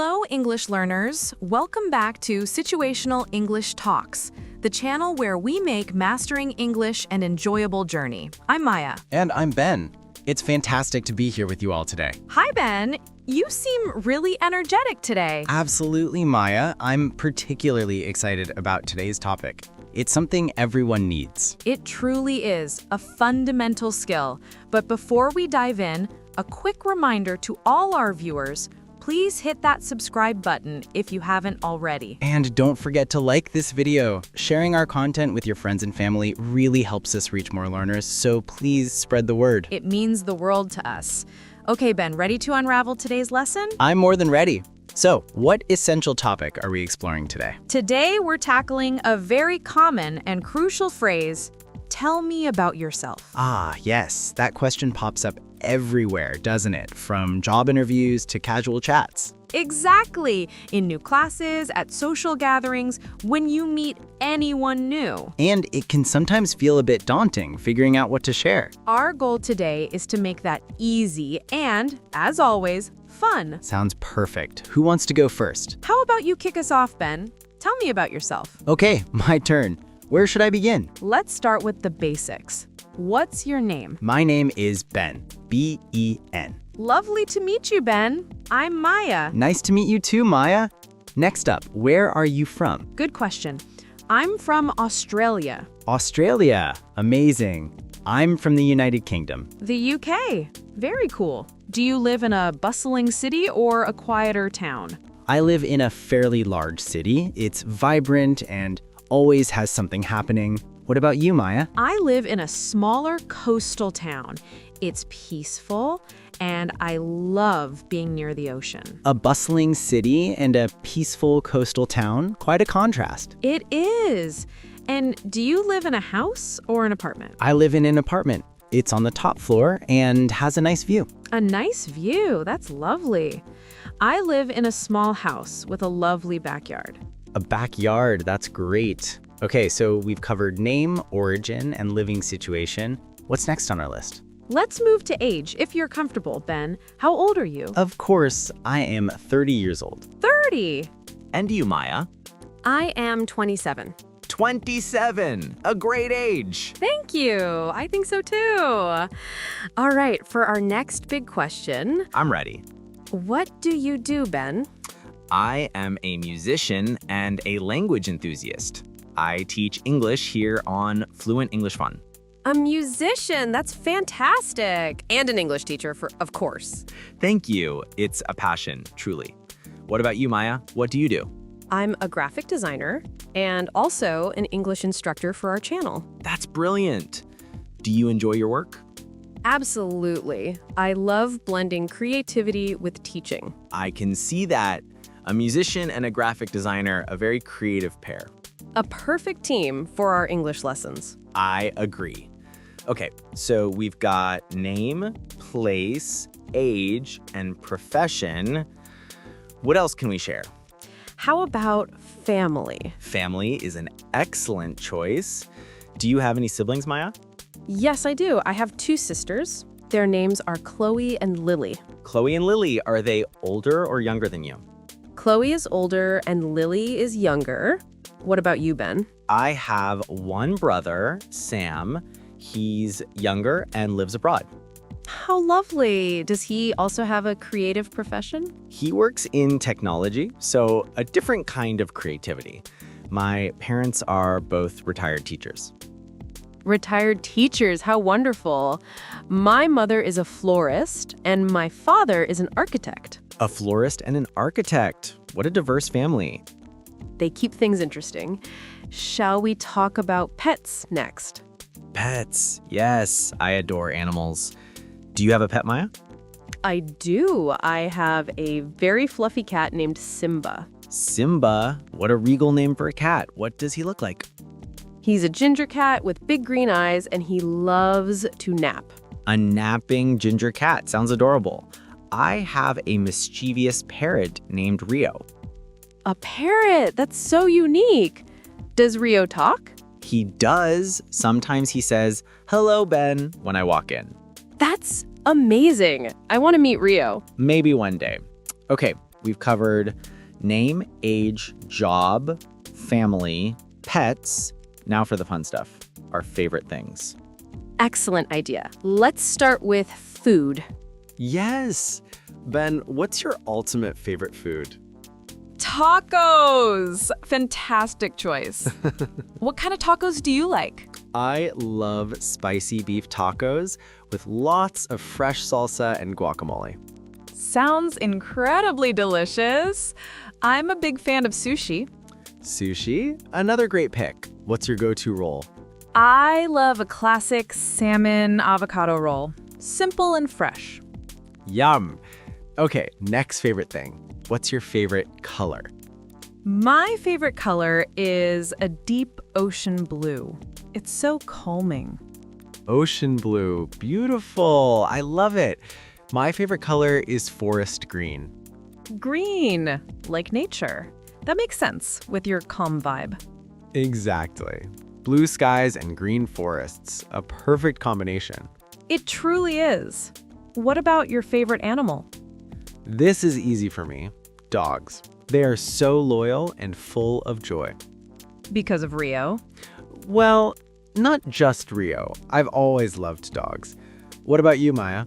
Hello, English learners. Welcome back to Situational English Talks, the channel where we make mastering English an enjoyable journey. I'm Maya. And I'm Ben. It's fantastic to be here with you all today. Hi, Ben. You seem really energetic today. Absolutely, Maya. I'm particularly excited about today's topic. It's something everyone needs. It truly is a fundamental skill. But before we dive in, a quick reminder to all our viewers, please hit that subscribe button if you haven't already. And don't forget to like this video. Sharing our content with your friends and family really helps us reach more learners, so please spread the word. It means the world to us. Okay, Ben, ready to unravel today's lesson? I'm more than ready. So, what essential topic are we exploring today? Today, we're tackling a very common and crucial phrase, tell me about yourself. Ah, yes, that question pops up everywhere, doesn't it? From job interviews to casual chats. Exactly. In new classes, at social gatherings, when you meet anyone new. And it can sometimes feel a bit daunting figuring out what to share. Our goal today is to make that easy and, as always, fun. Sounds perfect. Who wants to go first? How about you kick us off, Ben? Tell me about yourself. Okay, my turn. Where should I begin? Let's start with the basics. What's your name? My name is Ben. B-E-N. Lovely to meet you, Ben. I'm Maya. Nice to meet you too, Maya. Next up, where are you from? Good question. I'm from Australia. Australia. Amazing. I'm from the United Kingdom. The UK. Very cool. Do you live in a bustling city or a quieter town? I live in a fairly large city. It's vibrant and always has something happening. What about you, Maya? I live in a smaller coastal town. It's peaceful, and I love being near the ocean. A bustling city and a peaceful coastal town, quite a contrast. It is. And do you live in a house or an apartment? I live in an apartment. It's on the top floor and has a nice view. A nice view. That's lovely. I live in a small house with a lovely backyard. A backyard, that's great. Okay, so we've covered name, origin, and living situation. What's next on our list? Let's move to age, if you're comfortable, Ben. How old are you? Of course, I am 30 years old. 30! And you, Maya? I am 27. 27, a great age. Thank you. I think so too. All right, for our next big question, I'm ready. what do you do, Ben? I am a musician and a language enthusiast. I teach English here on Fluent English Fun. A musician. That's fantastic. And an English teacher, of course. Thank you. It's a passion, truly. What about you, Maya? What do you do? I'm a graphic designer and also an English instructor for our channel. That's brilliant. Do you enjoy your work? Absolutely. I love blending creativity with teaching. I can see that. A musician and a graphic designer, a very creative pair. A perfect team for our English lessons. I agree. Okay, so we've got name, place, age, and profession. What else can we share? How about family? Family is an excellent choice. Do you have any siblings, Maya? Yes, I do. I have two sisters. Their names are Chloe and Lily. Chloe and Lily, are they older or younger than you? Chloe is older and Lily is younger. What about you, Ben? I have one brother, Sam. He's younger and lives abroad. How lovely. Does he also have a creative profession? He works in technology, so a different kind of creativity. My parents are both retired teachers. Retired teachers, how wonderful. My mother is a florist and my father is an architect. A florist and an architect. What a diverse family. They keep things interesting. Shall we talk about pets next? Pets. Yes, I adore animals. Do you have a pet, Maya? I do. I have a very fluffy cat named Simba. Simba. What a regal name for a cat. What does he look like? He's a ginger cat with big green eyes and he loves to nap. A napping ginger cat. Sounds adorable. I have a mischievous parrot named Rio. A parrot. That's so unique. Does Rio talk? He does. Sometimes he says, "Hello, Ben," when I walk in. That's amazing. I want to meet Rio. Maybe one day. Okay, We've covered name, age, job, family, pets. Now for the fun stuff, our favorite things. Excellent idea. Let's start with food. Yes! Ben, what's your ultimate favorite food? Tacos! Fantastic choice. What kind of tacos do you like? I love spicy beef tacos with lots of fresh salsa and guacamole. Sounds incredibly delicious. I'm a big fan of sushi. Sushi? Another great pick. What's your go-to roll? I love a classic salmon avocado roll. Simple and fresh. Yum! Okay, next favorite thing. What's your favorite color? My favorite color is a deep ocean blue. It's so calming. Ocean blue. Beautiful. I love it. My favorite color is forest green. Green, like nature. That makes sense with your calm vibe. Exactly. Blue skies and green forests. A perfect combination. It truly is. What about your favorite animal? This is easy for me. Dogs. They are so loyal and full of joy. Because of Rio. Well, not just Rio. I've always loved dogs. What about you, Maya?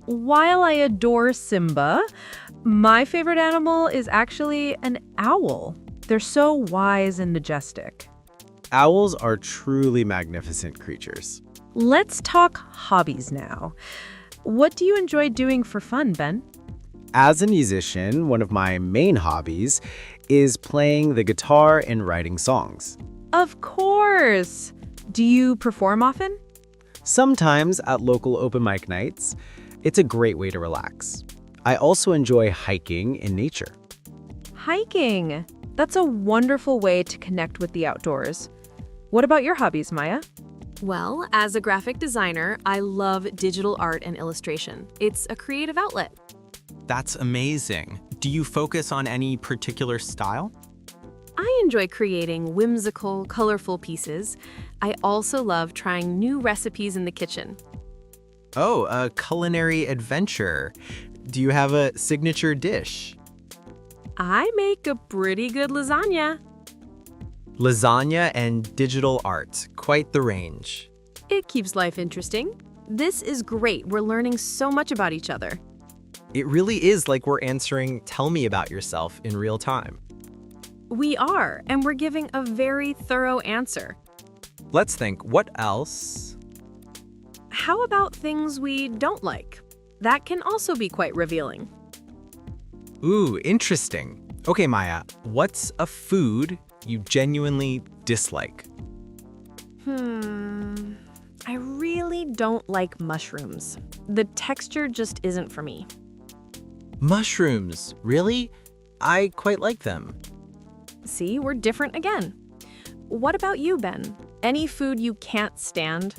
While I adore Simba, my favorite animal is actually an owl. They're so wise and majestic. Owls are truly magnificent creatures. Let's talk hobbies now. What do you enjoy doing for fun, Ben? As a musician, one of my main hobbies is playing the guitar and writing songs. Of course! Do you perform often? Sometimes at local open mic nights, it's a great way to relax. I also enjoy hiking in nature. Hiking! That's a wonderful way to connect with the outdoors. What about your hobbies, Maya? Well, as a graphic designer, I love digital art and illustration. It's a creative outlet. That's amazing. Do you focus on any particular style? I enjoy creating whimsical, colorful pieces. I also love trying new recipes in the kitchen. Oh, a culinary adventure. Do you have a signature dish? I make a pretty good lasagna. Lasagna and digital art. Quite the range. It keeps life interesting. This is great. We're learning so much about each other. It really is like we're answering "Tell me about yourself" in real time. We are, and we're giving a very thorough answer. Let's think, what else? How about things we don't like? That can also be quite revealing. Ooh, interesting. Okay, Maya, what's a food you genuinely dislike? I really don't like mushrooms. The texture just isn't for me. Mushrooms, really? I quite like them. See, we're different again. What about you, Ben? Any food you can't stand?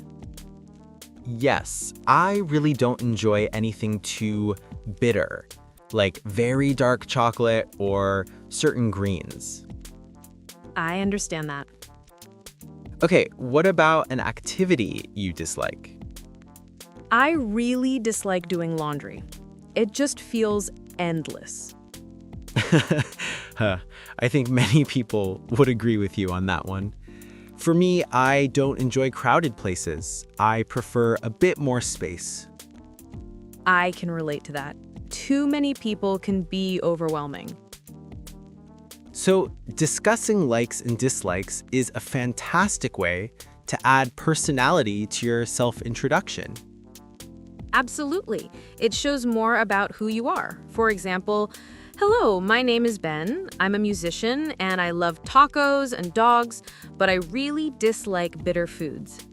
Yes, I really don't enjoy anything too bitter, like very dark chocolate or certain greens. I understand that. Okay, what about an activity you dislike? I really dislike doing laundry. It just feels endless. I think many people would agree with you on that one. For me, I don't enjoy crowded places. I prefer a bit more space. I can relate to that. Too many people can be overwhelming. So, discussing likes and dislikes is a fantastic way to add personality to your self-introduction. Absolutely. It shows more about who you are. For example, hello, my name is Ben. I'm a musician and I love tacos and dogs, but I really dislike bitter foods.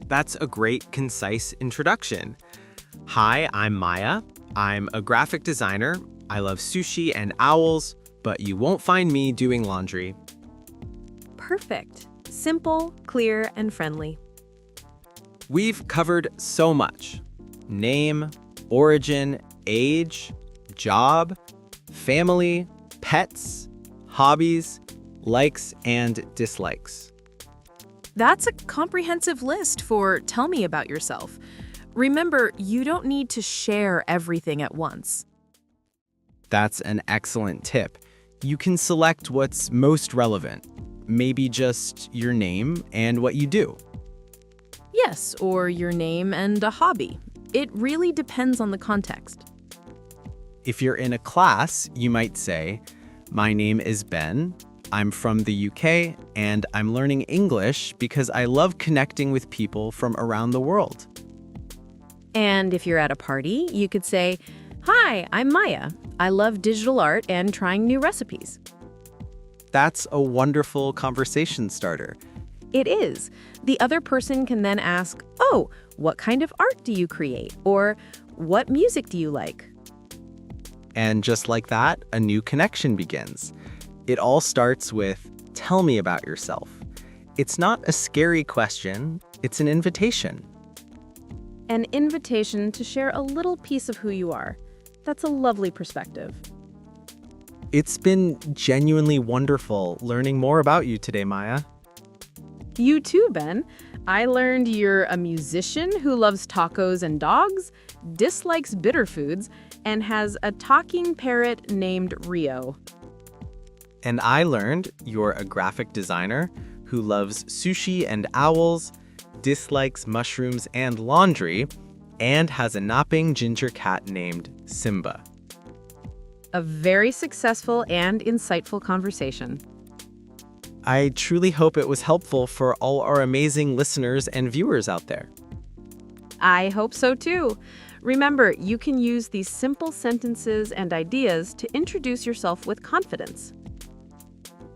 That's a great, concise introduction. Hi, I'm Maya. I'm a graphic designer. I love sushi and owls, but you won't find me doing laundry. Perfect. Simple, clear, and friendly. We've covered so much. Name, origin, age, job, family, pets, hobbies, likes and dislikes. That's a comprehensive list for Tell Me About Yourself. Remember, you don't need to share everything at once. That's an excellent tip. You can select what's most relevant, maybe just your name and what you do. Yes, or your name and a hobby. It really depends on the context. If you're in a class, you might say, "My name is Ben. I'm from the UK, and I'm learning English because I love connecting with people from around the world." And if you're at a party, you could say, "Hi, I'm Maya. I love digital art and trying new recipes." That's a wonderful conversation starter. It is. The other person can then ask, "Oh, what kind of art do you create?" Or, "What music do you like?" And just like that, a new connection begins. It all starts with, "Tell me about yourself." It's not a scary question, it's an invitation. An invitation to share a little piece of who you are. That's a lovely perspective. It's been genuinely wonderful learning more about you today, Maya. You too, Ben. I learned you're a musician who loves tacos and dogs, dislikes bitter foods, and has a talking parrot named Rio. And I learned you're a graphic designer who loves sushi and owls, dislikes mushrooms and laundry, and has a napping ginger cat named Simba. A very successful and insightful conversation. I truly hope it was helpful for all our amazing listeners and viewers out there. I hope so too. Remember, you can use these simple sentences and ideas to introduce yourself with confidence.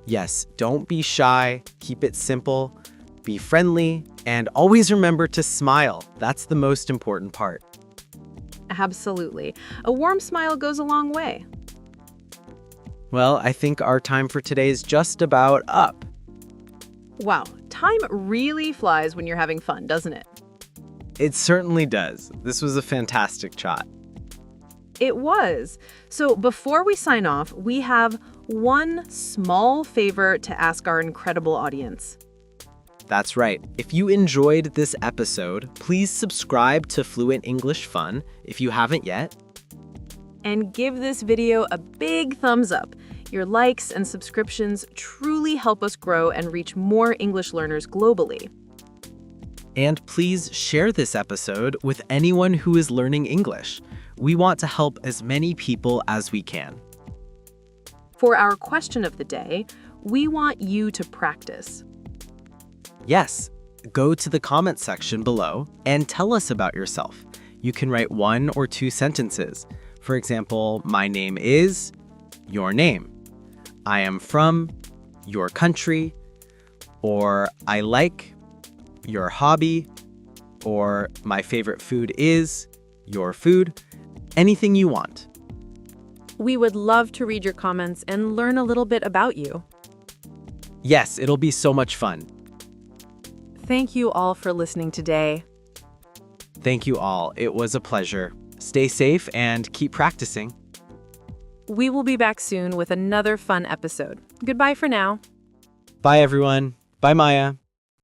Yes, don't be shy, keep it simple, be friendly, and always remember to smile. That's the most important part. Absolutely. A warm smile goes a long way. Well, I think our time for today is just about up. Wow, time really flies when you're having fun, doesn't it? It certainly does. This was a fantastic chat. It was. So before we sign off, we have one small favor to ask our incredible audience. That's right. If you enjoyed this episode, please subscribe to Fluent English Fun if you haven't yet. And give this video a big thumbs up. Your likes and subscriptions truly help us grow and reach more English learners globally. And please share this episode with anyone who is learning English. We want to help as many people as we can. For our question of the day, we want you to practice. Yes, go to the comment section below and tell us about yourself. You can write 1 or 2 sentences. For example, my name is, your name. I am from, your country. Or I like, your hobby. Or my favorite food is, your food. Anything you want. We would love to read your comments and learn a little bit about you. Yes, it'll be so much fun. Thank you all for listening today. Thank you all. It was a pleasure. Stay safe and keep practicing. We will be back soon with another fun episode. Goodbye for now. Bye, everyone. Bye, Maya.